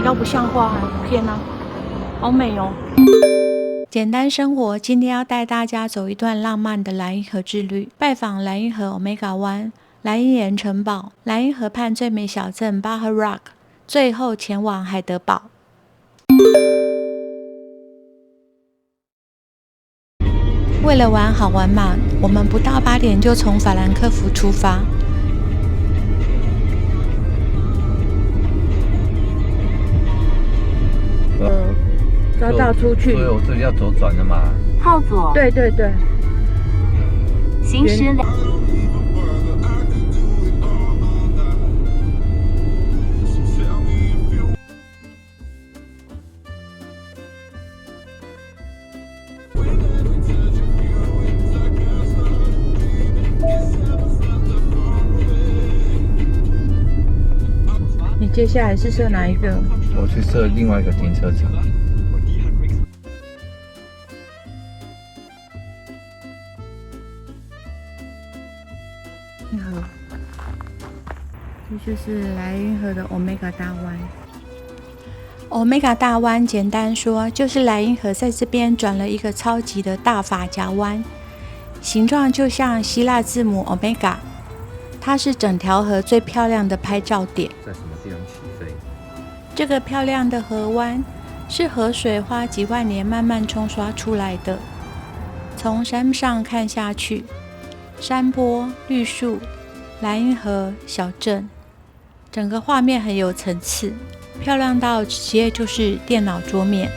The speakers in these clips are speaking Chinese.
美到不像话，天哪，好美哦！简单生活，今天要带大家走一段浪漫的莱茵河之旅，拜访莱茵河 Omega 湾、莱茵岩城堡、莱茵河畔最美小镇 Bahar Rock， 最后前往海德堡。为了玩好玩嘛，我们不到8点就从法兰克福出发。绕道出去，所以我这里要左转的嘛。靠左。对对对。行驶2。你接下来是设哪一个？我去设另外一个停车场。你好，这就是莱茵河的 Omega 大湾。Omega 大湾简单说，就是莱茵河在这边转了一个超级的大发夹弯，形状就像希腊字母 Omega， 它是整条河最漂亮的拍照点。在什么地方起飞？这个漂亮的河湾是河水花几万年慢慢冲刷出来的。从山上看下去，山坡、绿树、莱茵河、小镇，整个画面很有层次，漂亮到直接就是电脑桌面。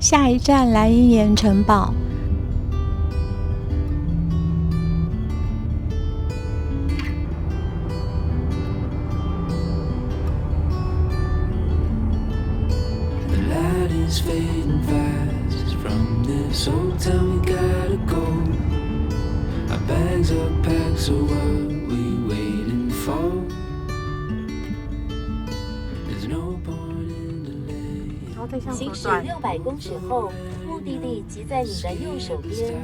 下一站莱茵岩城堡。行驶600公尺后，目的地即在你的右手边。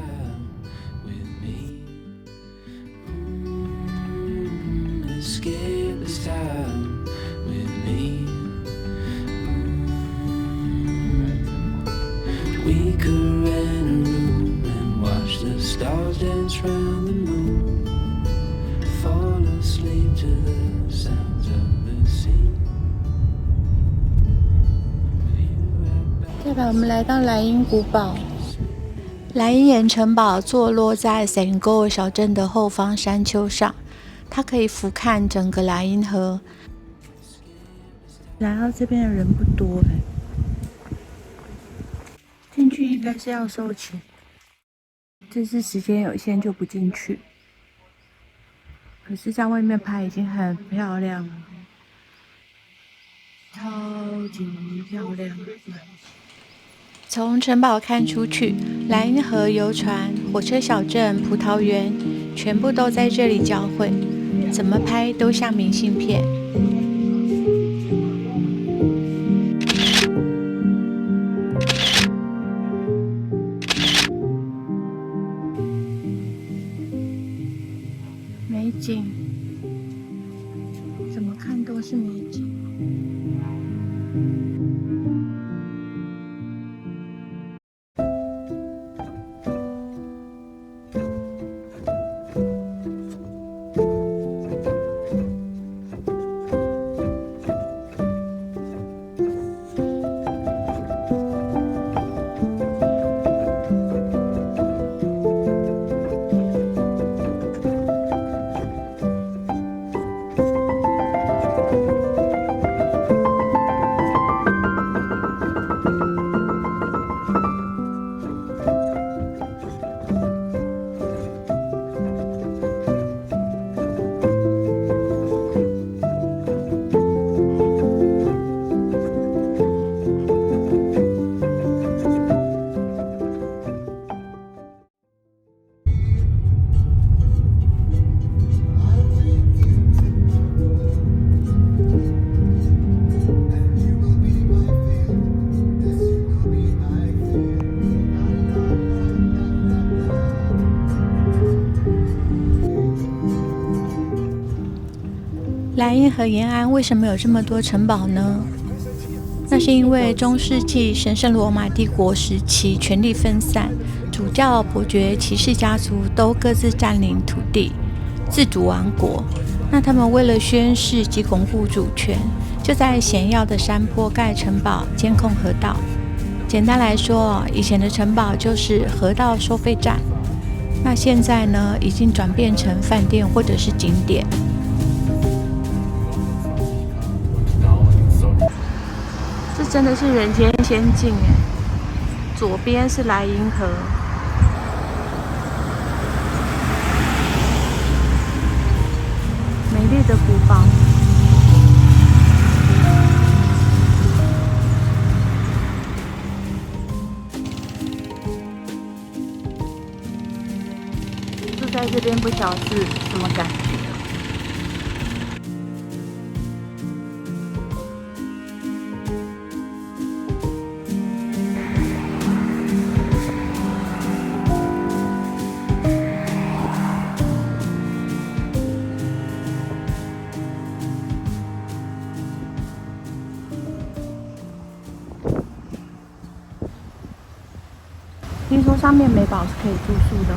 再来，我们来到莱茵古堡。莱茵岩城堡坐落在 Saint-Gall 小镇的后方山丘上，它可以俯瞰整个莱茵河。来到这边的人不多进去应该是要收钱，这次时间有限就不进去。可是在外面拍已经很漂亮了，超级漂亮。从城堡看出去，莱茵河游船、火车小镇、葡萄园，全部都在这里交汇，怎么拍都像明信片。美景，怎么看都是美景。莱茵河沿岸为什么有这么多城堡呢？那是因为中世纪神圣罗马帝国时期权力分散，主教、伯爵、骑士家族都各自占领土地，自主王国。那他们为了宣誓及巩固主权，就在险要的山坡盖城堡，监控河道。简单来说，以前的城堡就是河道收费站，那现在呢，已经转变成饭店或者是景点。这真的是人间仙境耶！左边是莱茵河，美丽的古堡。住在这边不晓得是什么感觉。听说上面美堡是可以住宿的哦。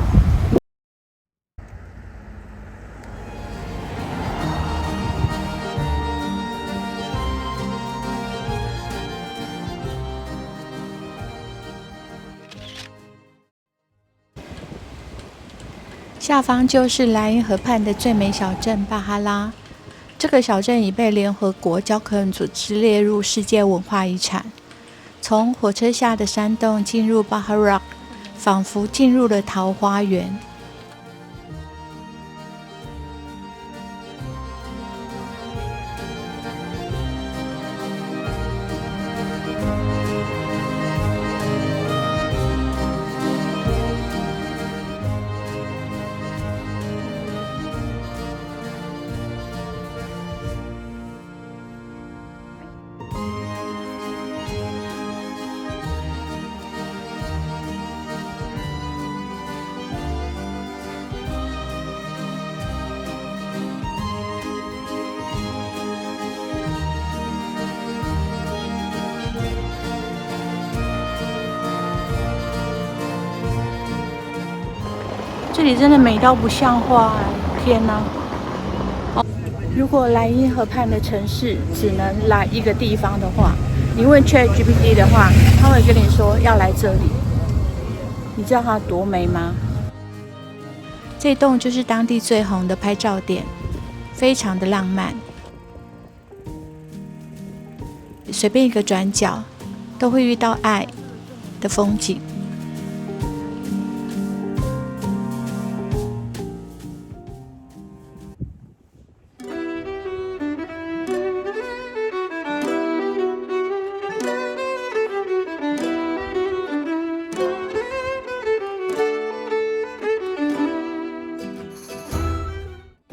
下方就是莱茵河畔的最美小镇巴哈拉。这个小镇已被联合国教科文组织列入世界文化遗产。从火车下的山洞进入巴哈拉，仿佛进入了桃花源。这里真的美到不像话哎！天哪！如果莱茵河畔的城市只能来一个地方的话，你问 ChatGPT 的话，他会跟你说要来这里。你知道它多美吗？这栋就是当地最红的拍照点，非常的浪漫。随便一个转角，都会遇到爱的风景。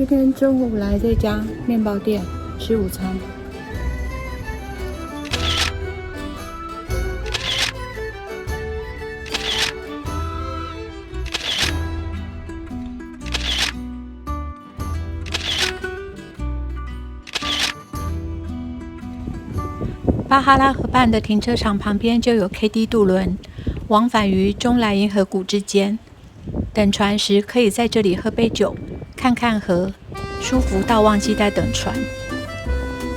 今天中午来这家面包店吃午餐。巴哈拉河畔的停车场旁边就有 KD 渡轮，往返于中莱茵河谷之间。等船时可以在这里喝杯酒，看看河，舒服到忘记在等船。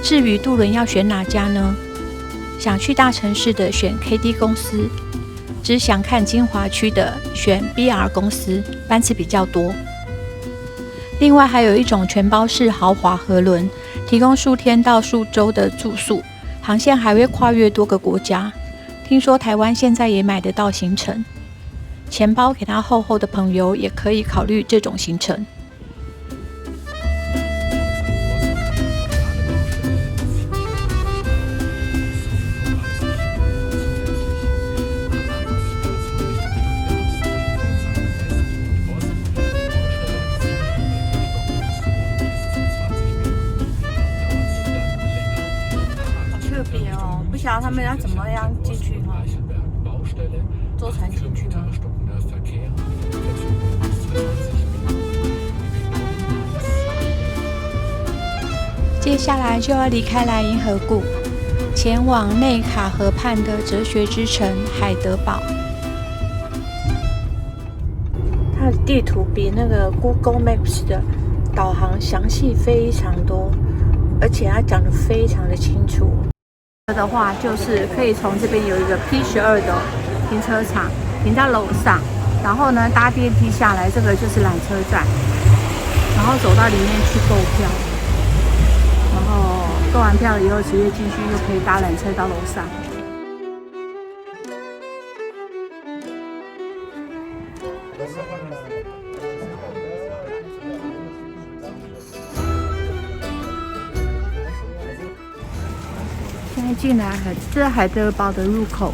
至于渡轮要选哪家呢？想去大城市的选 KD 公司，只想看精华区的选 BR 公司，班次比较多。另外还有一种全包式豪华河轮，提供数天到数周的住宿。航线还会跨越多个国家，听说台湾现在也买得到行程，钱包给他厚厚的朋友也可以考虑这种行程。不晓得他们要怎么样进去吗？坐船进去吗？接下来就要离开莱茵河谷，前往内卡河畔的哲学之城海德堡。它的地图比那个 Google Maps 的导航详细非常多，而且它讲得非常的清楚。的话就是可以从这边有一个 P12的停车场，停在楼上，然后呢搭电梯下来，这个就是缆车站，然后走到里面去购票，然后购完票以后直接进去又可以搭缆车到楼上。现在进来这是海德堡的入口。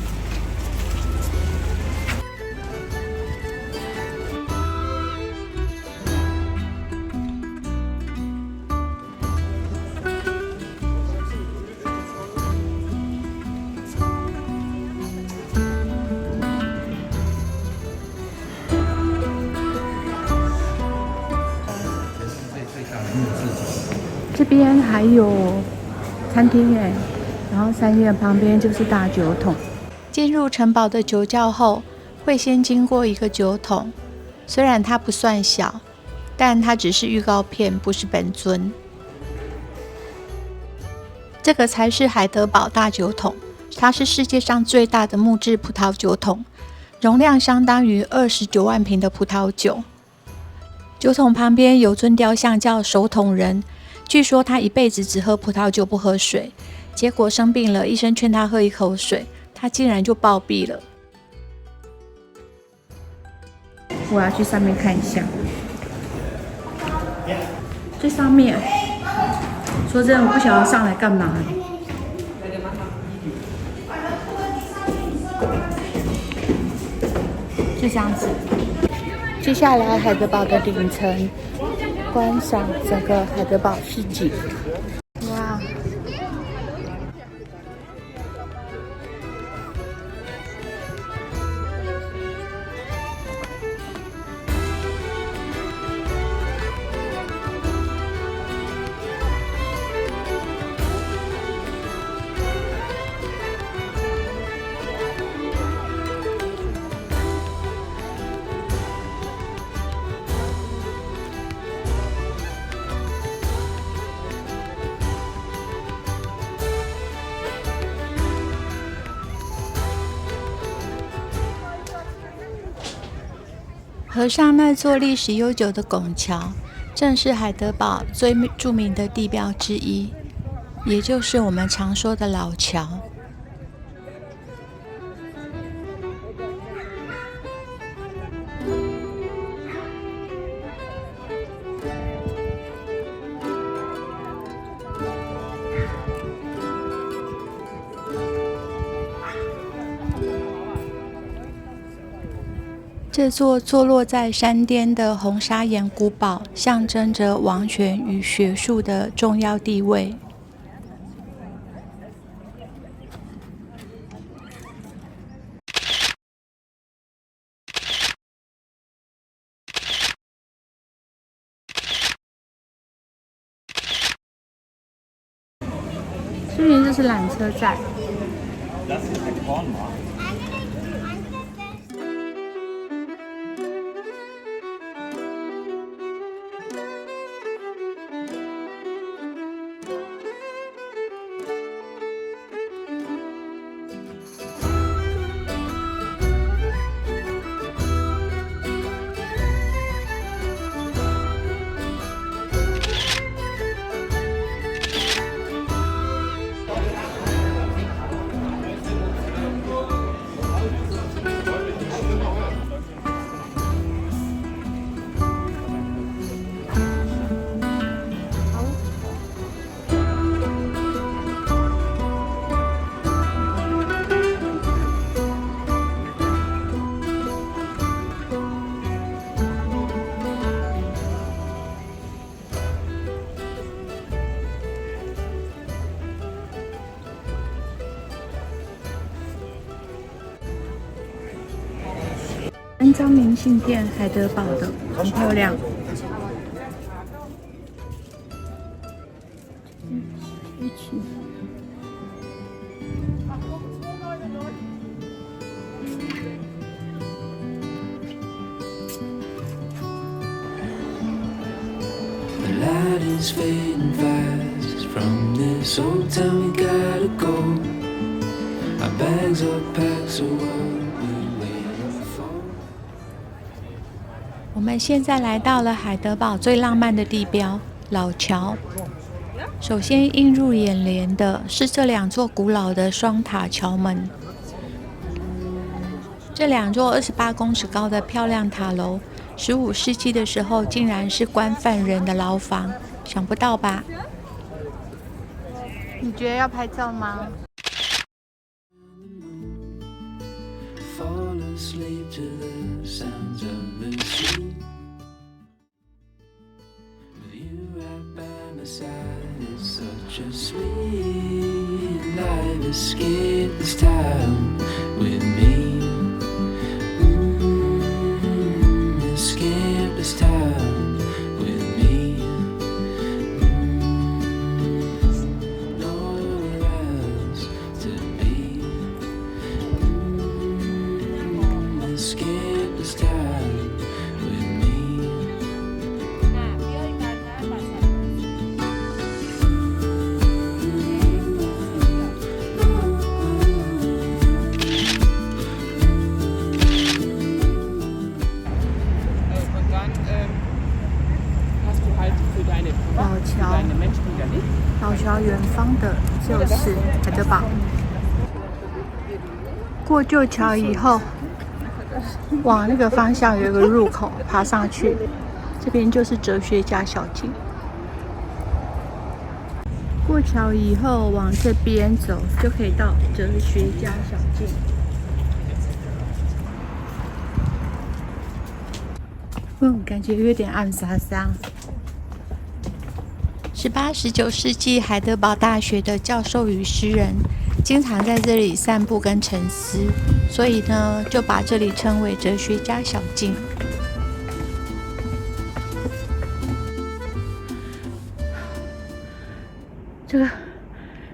这边还有餐厅哎。然后3院旁边就是大酒桶。进入城堡的酒窖后，会先经过一个酒桶，虽然它不算小，但它只是预告片，不是本尊。这个才是海德堡大酒桶，它是世界上最大的木质葡萄酒桶，容量相当于29万瓶的葡萄酒。酒桶旁边有尊雕像叫手桶人，据说他一辈子只喝葡萄酒不喝水。结果生病了，医生劝他喝一口水，他竟然就暴毙了。我要去上面看一下，最上面，说真的，我不晓得上来干嘛。就这样子。接下来海德堡的顶层，观赏整个海德堡市集。哇！河上那座历史悠久的拱桥，正是海德堡最著名的地标之一，也就是我们常说的老桥。这座坐落在山巅的红砂岩古堡，象征着王权与学术的重要地位。这边就是缆车站。3张明信片，海德堡的，很漂亮。一起。The light is fading fast from this old town. We gotta go. Our bags are packed, so what we waiting for? 我们现在来到了海德堡最浪漫的地标——老桥。首先映入眼帘的是这2座古老的双塔桥门。这2座28公尺高的漂亮塔楼，15世纪的时候竟然是关犯人的牢房，想不到吧？你觉得要拍照吗？ Fall asleep to the sounds of the sea. With you right by my side, it's such a sweet life. Escape this time with me. Escape this time with me. Nowhere else to be. Escape this time with me. 老桥远方的就是海德堡。过旧桥以后，往那个方向有一个入口，爬上去，这边就是哲学家小径。过桥以后往这边走，就可以到哲学家小径。感觉有点暗沙沙。18、19世纪海德堡大学的教授与诗人经常在这里散步跟沉思，所以呢，就把这里称为哲学家小径。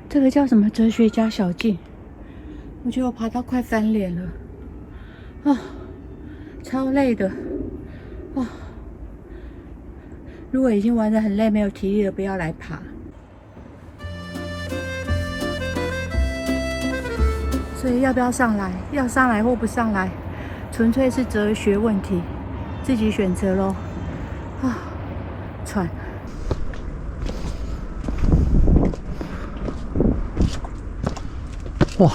这个叫什么哲学家小径？我觉得我爬到快翻脸了，超累的，如果已经玩得很累，没有体力了，不要来爬。所以要不要上来？要上来或不上来，纯粹是哲学问题，自己选择咯。喘。哇！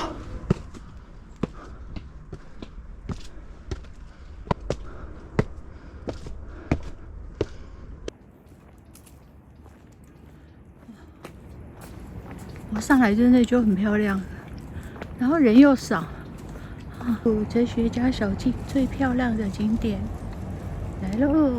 我上来真的就很漂亮，然后人又少，哲学家手记最漂亮的景点来喽！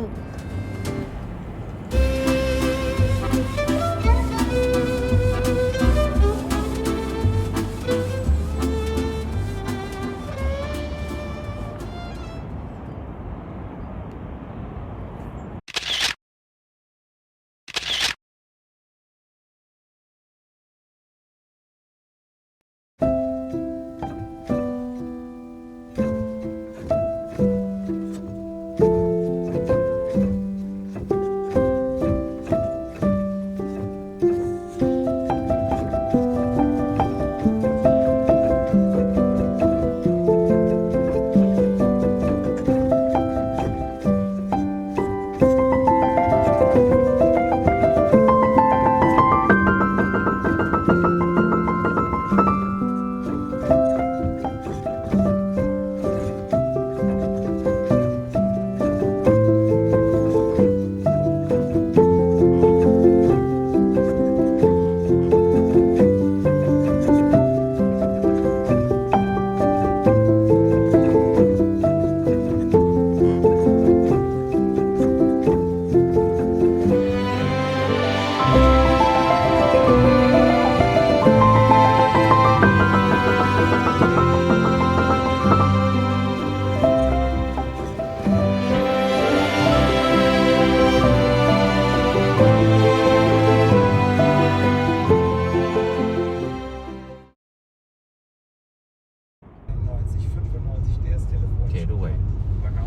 铁路哎，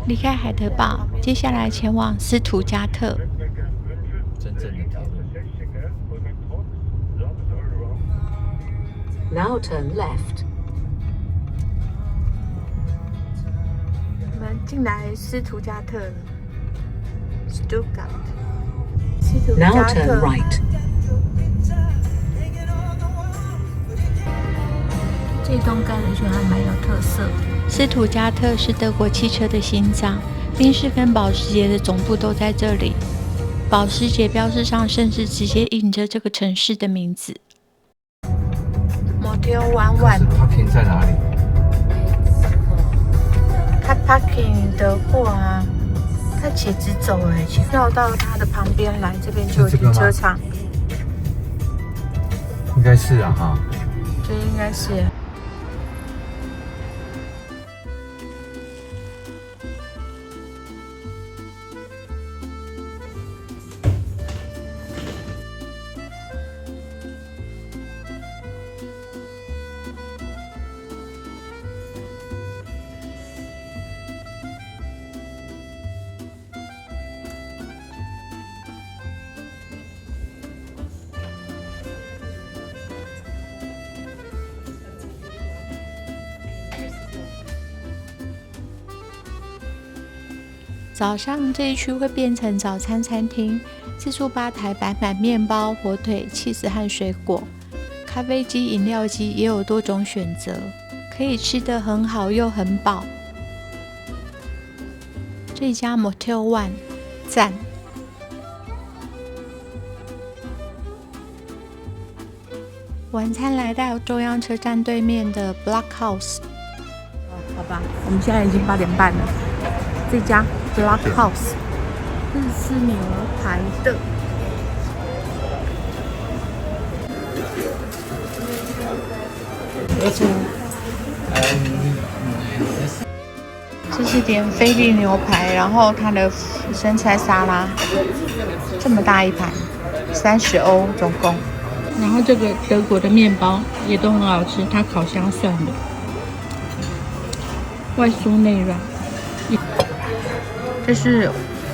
离开海德堡，接下来前往斯图加特。真正的铁路。 Now turn left. 我们进来斯图加特了 ，Stuttgart。斯图 Now 加 turn 特。 right. 这栋盖的就还蛮有特色。斯图加特是德国汽车的心脏，宾士跟保时捷的总部都在这里。保时捷标志上甚至直接印着这个城市的名字。Motel 1 它停在哪里？它 parking 的话，它且直走哎，绕到它的旁边来，这边就有停车场。应该是啊哈。这应该是。早上这一区会变成早餐餐厅，自助吧台摆满面包、火腿、起司和水果，咖啡机、饮料机也有多种选择，可以吃得很好又很饱。这家 Motel 1赞。晚餐来到中央车站对面的 Block House。好吧，我们现在已经8点半了。这家 Block House 日式牛排的。这是点菲力牛排，然后它的生菜沙拉，这么大一盘，30欧总共。然后这个德国的面包也都很好吃，它烤香蒜的，外酥内软。这是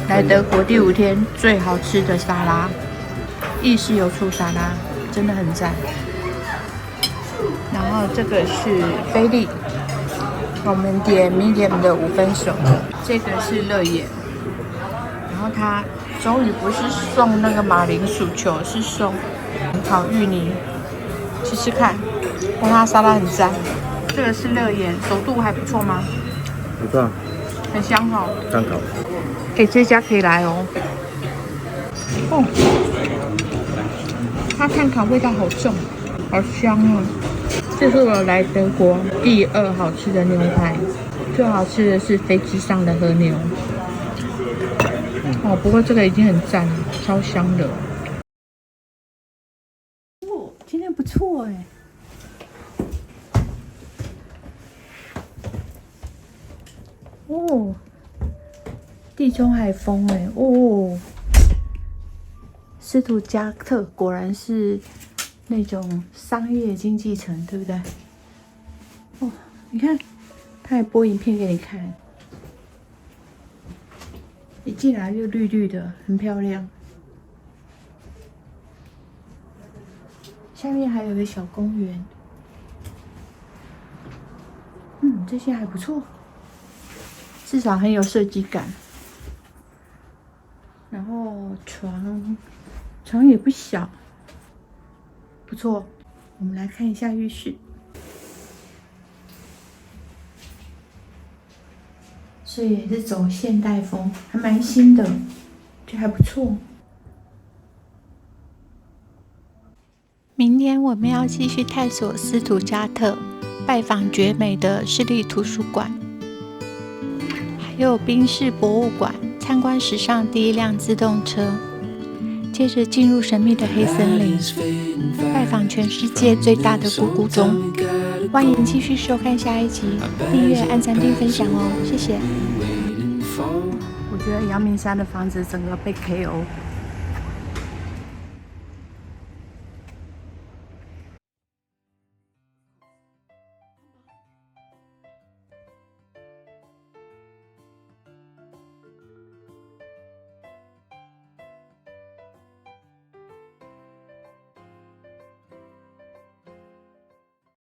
来德国第5天最好吃的沙拉，意式油醋沙拉，真的很赞。然后这个是菲力，我们点 medium 的5分熟，这个是乐眼。然后它终于不是送那个马铃薯球，是送烤芋泥，吃吃看，但它沙拉很赞。这个是乐眼，熟度还不错吗？不错，很香哦。参考。这家可以来哦。它碳烤味道好重，好香哦。这是我来德国第2好吃的牛排，最好吃的是飞机上的和牛。哦，不过这个已经很赞了，超香的。哦，今天不错哎。哦，地中海风哎，哦，斯图加特果然是那种商业经济城，对不对？哦，你看，他还播影片给你看，一进来就绿绿的，很漂亮。下面还有个小公园，这些还不错。至少很有设计感，然后床也不小，不错。我们来看一下浴室，这也是走现代风，还蛮新的，这还不错。明天我们要继续探索斯图加特，拜访绝美的市立图书馆。还有宾士博物馆，参观史上第1辆自动车，接着进入神秘的黑森林，拜访全世界最大的咕咕钟。欢迎继续收看下一集，订阅、按赞并分享哦，谢谢。我觉得阳明山的房子整个被 KO。